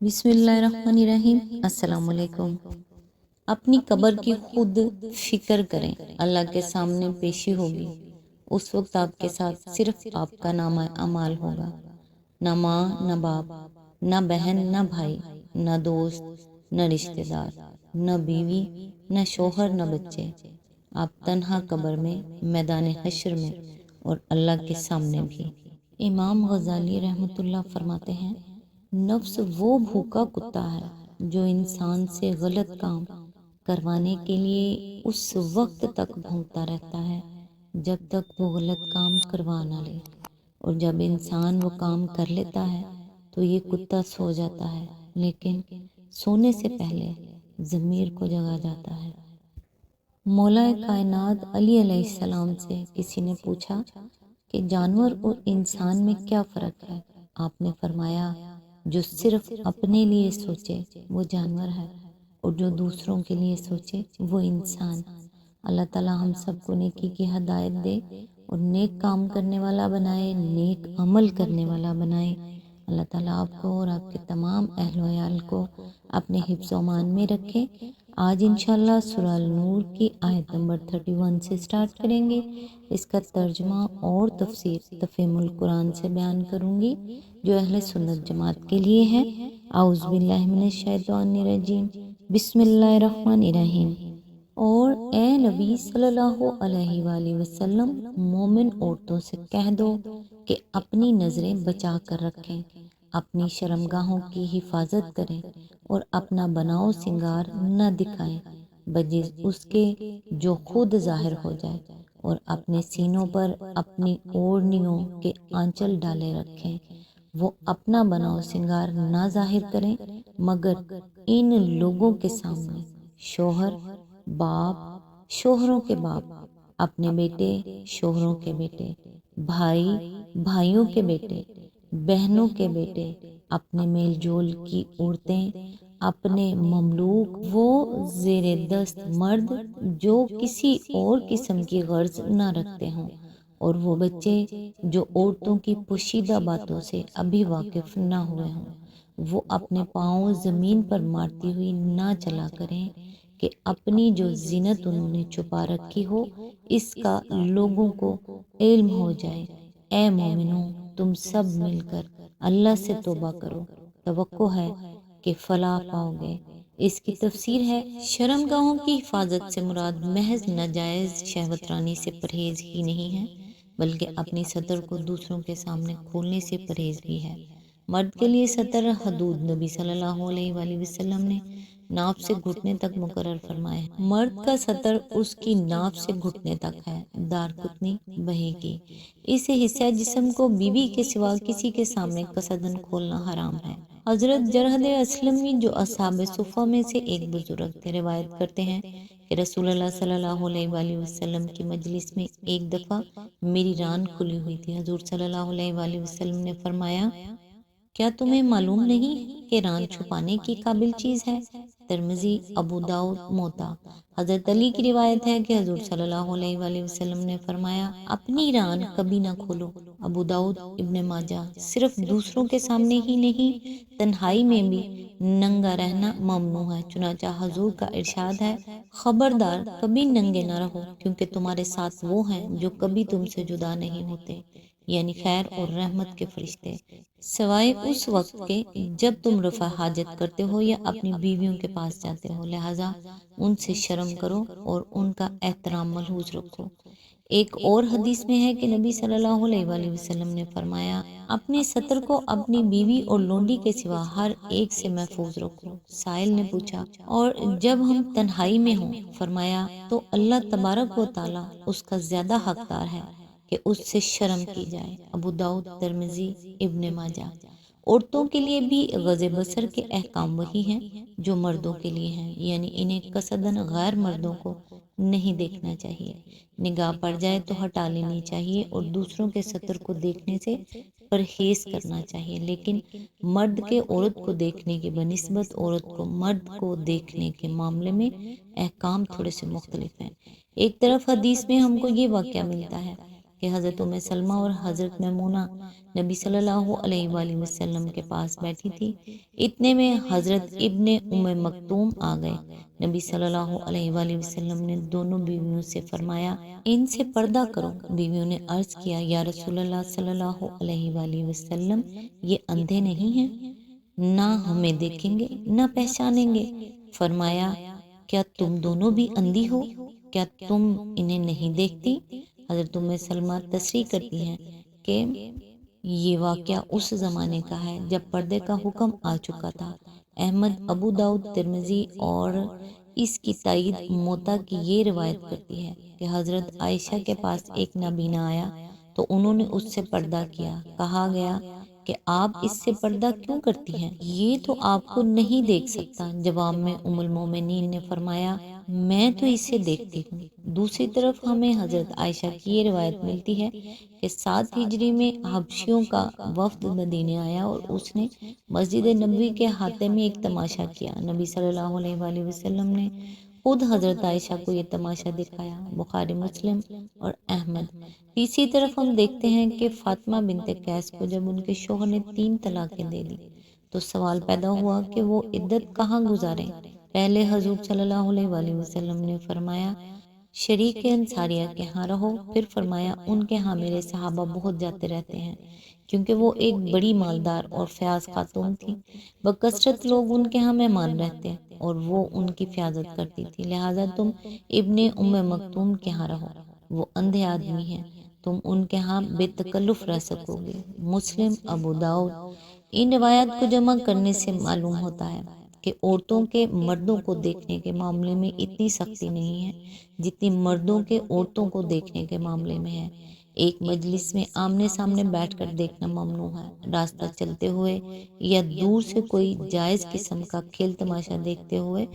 بسم اللہ الرحمن الرحیم۔ السلام علیکم۔ اپنی قبر کی خود فکر کریں، اللہ کے سامنے پیشی ہوگی۔ اس وقت آپ کے ساتھ صرف آپ کا نامہ اعمال ہوگا، نہ ماں نہ باپ، نہ بہن نہ بھائی، نہ دوست نہ رشتہ دار، نہ بیوی نہ شوہر نہ بچے۔ آپ تنہا قبر میں، میدان حشر میں، اور اللہ کے سامنے بھی۔ امام غزالی رحمۃ اللہ فرماتے ہیں، نفس وہ بھوکا کتا ہے جو انسان سے غلط کام کروانے کے لیے اس وقت تک بھونکتا رہتا ہے جب تک وہ غلط کام کروا نہ لے، اور جب انسان وہ کام کر لیتا ہے تو یہ کتا سو جاتا ہے، لیکن سونے سے پہلے ضمیر کو جگا جاتا ہے۔ مولا کائنات علی علیہ السلام سے کسی نے پوچھا کہ جانور اور انسان میں کیا فرق ہے؟ آپ نے فرمایا، جو صرف اپنے لیے سوچے وہ جانور ہے، اور جو دوسروں کے لیے سوچے وہ انسان۔ اللہ تعالیٰ ہم سب کو نیکی کی ہدایت دے اور نیک کام کرنے والا بنائے، نیک عمل کرنے والا بنائے۔ اللہ تعالیٰ آپ کو اور آپ کے تمام اہل و عیال کو اپنے حفظ و امان میں رکھے۔ آج انشاءاللہ سورہ النور کی آیت نمبر 31 سے سٹارٹ کریں گے۔ اس کا ترجمہ اور تفسیر تفہیم القرآن سے بیان کروں گی جو اہل سنت جماعت کے لیے ہے۔ اعوذ باللہ من الشیطان الرجیم، بسم اللہ الرحمن الرحیم۔ اور اے نبی صلی اللہ علیہ وآلہ وسلم، مومن عورتوں سے کہہ دو کہ اپنی نظریں بچا کر رکھیں، اپنی شرمگاہوں کی حفاظت کریں اور اپنا بناؤ سنگار نہ دکھائیں بجز اس کے جو خود ظاہر ہو جائے، اور اپنے سینوں پر اپنی اوڑھنیوں کے آنچل ڈالے رکھیں۔ وہ اپنا بناؤ سنگار نہ ظاہر کریں مگر ان لوگوں کے سامنے، شوہر، باپ، شوہروں کے باپ، اپنے بیٹے، شوہروں کے بیٹے، بھائی، بھائیوں کے بیٹے، بہنوں کے بیٹے، اپنے میل جول کی عورتیں، اپنے مملوک، وہ زیر دست مرد جو کسی اور قسم کی غرض نہ رکھتے ہوں، اور وہ بچے جو عورتوں کی پوشیدہ باتوں سے ابھی واقف نہ ہوئے ہوں۔ وہ اپنے پاؤں زمین پر مارتی ہوئی نہ چلا کریں کہ اپنی جو زینت انہوں نے چھپا رکھی ہو اس کا لوگوں کو علم ہو جائے۔ اے مومنوں، تم سب مل کر اللہ سے توبہ کرو، توقع ہے کہ فلاح پاؤ گے۔ اس کی تفسیر ہے، شرمگاہوں کی حفاظت سے مراد محض ناجائز شہوت رانی سے پرہیز ہی نہیں ہے، بلکہ اپنی سطر کو دوسروں کے سامنے کھولنے سے پرہیز بھی ہے۔ مرد کے لیے سطر حدود نبی صلی اللہ علیہ وآلہ وسلم نے ناف سے گھٹنے تک مقرر فرمائے ہیں۔ مرد کا سطر اس کی ناف سے گھٹنے تک ہے۔ دارقطنی بہیقی۔ اس حصہ جسم کو بیوی کے سوا کسی کے سامنے قصدن کھولنا حرام ہے۔ حضرت جرحد اسلمی جو اصحاب صفہ میں سے ایک بزرگ تھے روایت کرتے ہیں کہ رسول اللہ صلی اللہ علیہ وآلہ وسلم کی مجلس میں ایک دفعہ میری ران کھلی ہوئی تھی۔ حضور صلی اللہ علیہ وآلہ وسلم نے فرمایا، کیا تمہیں معلوم نہیں کہ ران چھپانے کی قابل چیز ہے؟ ترمذی، ابو داؤد، موطا۔ حضرت علی کی روایت ہے کہ حضور صلی اللہ علیہ وآلہ وسلم نے فرمایا، اپنی ران کبھی نہ کھولو۔ ابو داؤد، ابن ماجہ۔ صرف دوسروں کے سامنے ہی نہیں، تنہائی میں بھی ننگا رہنا ممنوع ہے، چنانچہ حضور کا ارشاد ہے، خبردار کبھی ننگے نہ رہو، کیونکہ تمہارے ساتھ وہ ہیں جو کبھی تم سے جدا نہیں ہوتے، یعنی خیر اور رحمت کے فرشتے، سوائے اس وقت کے جب تم رفع حاجت کرتے ہو یا اپنی بیویوں کے پاس جاتے ہو، لہذا ان سے شرم کرو اور ان کا احترام ملحوظ رکھو۔ ایک اور حدیث میں ہے کہ نبی صلی اللہ علیہ وآلہ وسلم نے فرمایا، اپنے سطر کو اپنی بیوی اور لونڈی کے سوا ہر ایک سے محفوظ رکھو۔ سائل نے پوچھا، اور جب ہم تنہائی میں ہوں؟ فرمایا، تو اللہ تبارک و تعالی اس کا زیادہ حقدار ہے کہ اس سے شرم کی جائے۔ ابو داؤد، ترمذی، ابن ماجہ۔ عورتوں کے لیے بھی غض بصر کے احکام وہی ہیں جو مردوں کے لیے ہیں، یعنی انہیں قصدن غیر مردوں کو نہیں دیکھنا چاہیے، نگاہ پڑ جائے تو ہٹا لینی چاہیے اور دوسروں کے سطر کو دیکھنے سے پرہیز کرنا چاہیے، لیکن مرد کے عورت کو دیکھنے کے بنسبت عورت کو مرد کو دیکھنے کے معاملے میں احکام تھوڑے سے مختلف ہیں۔ ایک طرف حدیث میں ہم کو یہ واقعہ ملتا ہے کہ حضرت ام سلمہ اور حضرت میمونہ نبی صلی اللہ علیہ وآلہ وسلم کے پاس بیٹھی تھی۔ اتنے میں حضرت ابن ام مکتوم آ گئے۔ نبی صلی اللہ علیہ وآلہ وسلم نے دونوں بیویوں سے فرمایا ان سے پردہ کرو۔ بیویوں نے عرض کیا یا رسول اللہ صلی اللہ علیہ وآلہ وسلم یہ اندھے نہیں ہیں، نہ ہمیں دیکھیں گے نہ پہچانیں گے۔ فرمایا کیا تم دونوں بھی اندھی ہو؟ کیا تم انہیں نہیں دیکھتی؟ حضرت ام سلمہ تصریح کرتی ہیں کہ یہ واقعہ اس زمانے کا ہے جب پردے کا حکم آ چکا تھا۔ احمد، ابو داؤد، ترمذی اور اس کی تائید موطا کی یہ روایت کرتی ہے کہ حضرت عائشہ کے پاس ایک نابینا آیا تو انہوں نے اس سے پردہ کیا۔ کہا گیا کہ آپ اس سے پردہ کیوں کرتی ہیں؟ یہ تو آپ کو نہیں دیکھ سکتا۔ جواب میں ام المومنین نے فرمایا میں تو اسے دیکھتی ہوں۔ دوسری طرف ہمیں حضرت عائشہ کی یہ روایت ملتی ہے کہ 7 ہجری میں حبشیوں کا وفد مدینے آیا اور اس نے مسجد نبوی کے احاطے میں ایک تماشا کیا۔ نبی صلی اللہ علیہ وآلہ وسلم نے خود حضرت عائشہ کو یہ تماشا دکھایا۔ بخاری، مسلم اور احمد۔ تیسری طرف ہم دیکھتے ہیں کہ فاطمہ بنت قیس کو جب ان کے شوہر نے 3 طلاقیں دے دی تو سوال پیدا ہوا کہ وہ عدت کہاں گزاریں۔ پہلے حضور صلی اللہ علیہ وآلہ وسلم نے فرمایا شریک انصاریہ کے ہاں رہو، پھر فرمایا ان کے ہاں میرے صحابہ بہت جاتے رہتے ہیں کیونکہ وہ ایک بڑی مالدار اور فیاض خاتون تھی، بکثرت لوگ ان کے ہاں مہمان رہتے اور وہ ان کی فیاضت کرتی تھی، لہٰذا تم ابن ام مکتوم کے ہاں رہو، وہ اندھے آدمی ہیں، تم ان کے ہاں بے تکلف رہ سکو گے۔ مسلم، ابو داؤد۔ ان روایات کو جمع کرنے سے معلوم ہوتا ہے کہ عورتوں کے مردوں کو دیکھنے کے معاملے میں اتنی سختی نہیں ہے جتنی مردوں کے عورتوں کو دیکھنے کے معاملے میں ہے۔ ایک مجلس میں آمنے سامنے بیٹھ کر دیکھنا ممنوع ہے۔ راستہ چلتے ہوئے یا دور سے کوئی جائز قسم کا کھیل تماشا دیکھتے ہوئے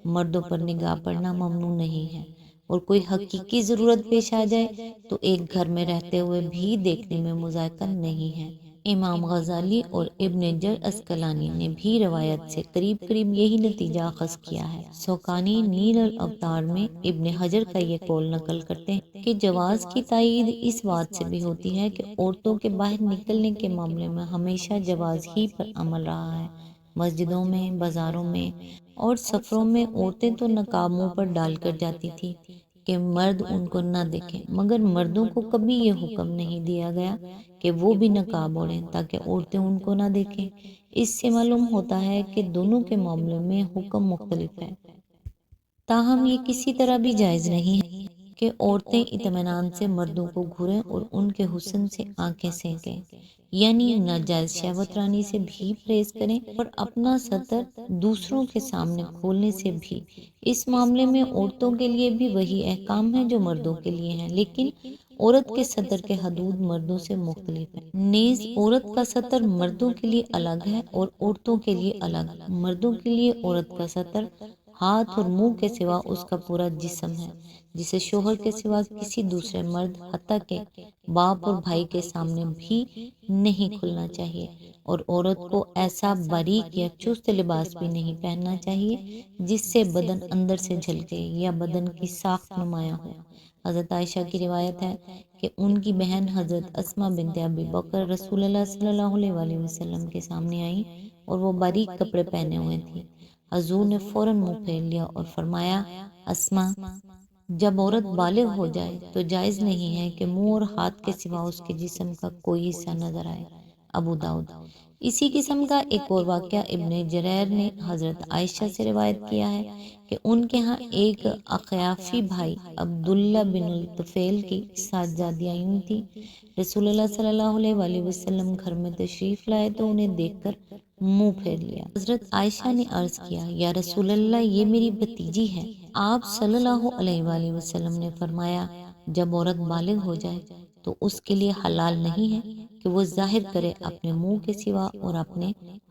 مردوں پر نگاہ پڑنا ممنوع نہیں ہے، اور کوئی حقیقی ضرورت پیش آ جائے تو ایک گھر میں رہتے ہوئے بھی دیکھنے میں مذائقہ نہیں ہے۔ امام غزالی اور ابن جر اسقلانی نے بھی روایت سے قریب یہی نتیجہ اخذ کیا ہے۔ شوکانی نیل الاوتار میں ابن حجر کا یہ قول نقل کرتے ہیں کہ جواز کی تائید اس بات سے بھی ہوتی ہے کہ عورتوں کے باہر نکلنے کے معاملے میں ہمیشہ جواز ہی پر عمل رہا ہے۔ مسجدوں میں، بازاروں میں اور سفروں میں عورتیں تو نقاب منہ پر ڈال کر جاتی تھی کہ مرد ان کو نہ دیکھیں، مگر مردوں کو کبھی یہ حکم نہیں دیا گیا کہ وہ بھی نقاب اوڑھیں تاکہ عورتیں ان کو نہ دیکھیں۔ اس سے معلوم ہوتا ہے کہ دونوں کے معاملے میں حکم مختلف ہے، تاہم یہ کسی طرح بھی جائز نہیں ہے کہ عورتیں اطمینان سے مردوں کو گھوریں اور ان کے حسن سے آنکھیں سینکیں، یعنی ناجائز شہوت رانی سے بھی پرہیز کریں اور اپنا سطر دوسروں کے سامنے کھولنے سے بھی۔ اس معاملے میں عورتوں کے لیے بھی وہی احکام ہیں جو مردوں کے لیے ہیں، لیکن عورت کے سطر کے حدود مردوں سے مختلف ہیں۔ نیز عورت کا سطر مردوں کے لیے الگ ہے اور عورتوں کے لیے الگ۔ مردوں کے لیے عورت کا سطر ہاتھ اور منہ کے سوا اس کا پورا جسم ہے، جسے شوہر کے سوا کسی دوسرے مرد حتیٰ کہ باپ اور بھائی کے سامنے بھی نہیں کھلنا چاہیے، اور عورت کو ایسا باریک یا چست لباس بھی نہیں پہننا چاہیے جس سے بدن اندر سے جھلکے یا بدن کی ساخت نمایاں ہو۔ حضرت عائشہ کی روایت ہے کہ ان کی بہن حضرت اسماء بنت ابی بکر رسول اللہ صلی اللہ علیہ وآلہ وسلم کے سامنے آئیں اور وہ باریک کپڑے پہنے ہوئے تھیں۔ حضور نے فوراً منہ پھیر لیا اور فرمایا اسماء، جب عورت بالغ ہو جائے تو جائز نہیں ہے کہ منہ اور ہاتھ کے سوا اس کے جسم کا کوئی حصہ نظر آئے۔ ابو داؤد۔ اسی قسم کا ایک اور واقعہ ابن جریر نے حضرت عائشہ سے روایت کیا ہے کہ ان کے ہاں ایک اخیافی بھائی عبداللہ بن الطفیل کی 7 جادیاں یوں تھی۔ رسول اللہ صلی اللہ علیہ وآلہ وسلم گھر میں تشریف لائے تو انہیں دیکھ کر منہ پھیر لیا۔ حضرت عائشہ نے عرض کیا یا رسول اللہ یہ میری بھتیجی ہے۔ آپ صلی اللہ علیہ وآلہ وسلم نے فرمایا جب عورت بالغ ہو جائے تو اس کے لیے حلال نہیں ہے کہ وہ ظاہر کرے اپنے منہ کے سوا اور اپنے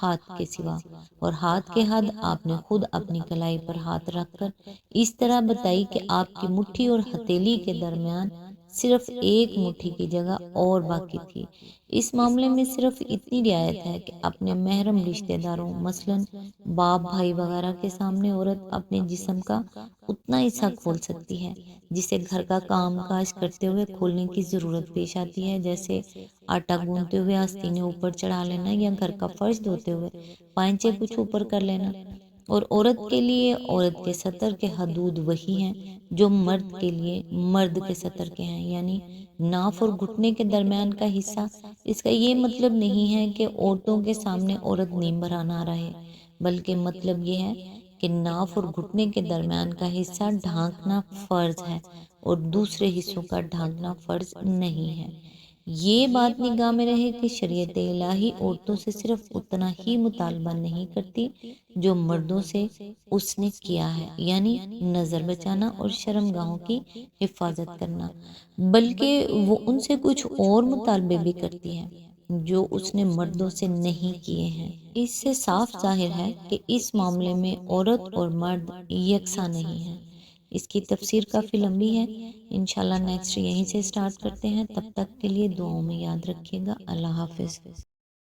ہاتھ کے سوا، اور ہاتھ کے حد آپ نے خود اپنی کلائی پر ہاتھ رکھ کر اس طرح بتائی کہ آپ کی مٹھی اور ہتھیلی کے درمیان صرف ایک مٹھی کی جگہ اور باقی تھی۔ اس معاملے میں صرف اتنی رعایت ہے کہ اپنے محرم رشتہ داروں مثلاً باپ بھائی وغیرہ کے سامنے عورت اپنے جسم کا اتنا حصہ کھول سکتی ہے جسے گھر کا کام کاج کرتے ہوئے کھولنے کی ضرورت پیش آتی ہے، جیسے آٹا گوندتے ہوئے آستینیں اوپر چڑھا لینا یا گھر کا فرش دھوتے ہوئے پائنچے کچھ اوپر کر لینا۔ اور عورت کے لیے عورت کے سطر کے حدود وہی ہیں جو مرد کے لیے مرد کے سطر کے ہیں، یعنی ناف اور گھٹنے کے درمیان کا حصہ۔ اس کا یہ مطلب نہیں ہے کہ عورتوں کے سامنے عورت نیم بھرا نہ رہے، بلکہ مطلب یہ ہے کہ ناف اور گھٹنے کے درمیان کا حصہ ڈھانکنا فرض ہے اور دوسرے حصوں کا ڈھانکنا فرض نہیں ہے۔ یہ بات نگاہ میں رہے کہ شریعت الہی عورتوں سے صرف اتنا ہی مطالبہ نہیں کرتی جو مردوں سے اس نے کیا ہے، یعنی نظر بچانا اور شرمگاہوں کی حفاظت کرنا، بلکہ وہ ان سے کچھ اور مطالبے بھی کرتی ہے جو اس نے مردوں سے نہیں کیے ہیں۔ اس سے صاف ظاہر ہے کہ اس معاملے میں عورت اور مرد یکساں نہیں ہیں۔ اس کی تفسیر کافی لمبی ہے، انشاءاللہ نیکسٹ یہیں سے سٹارٹ کرتے ہیں۔ تب تک کے لیے دعاؤں میں یاد رکھیے گا۔ اللہ حافظ۔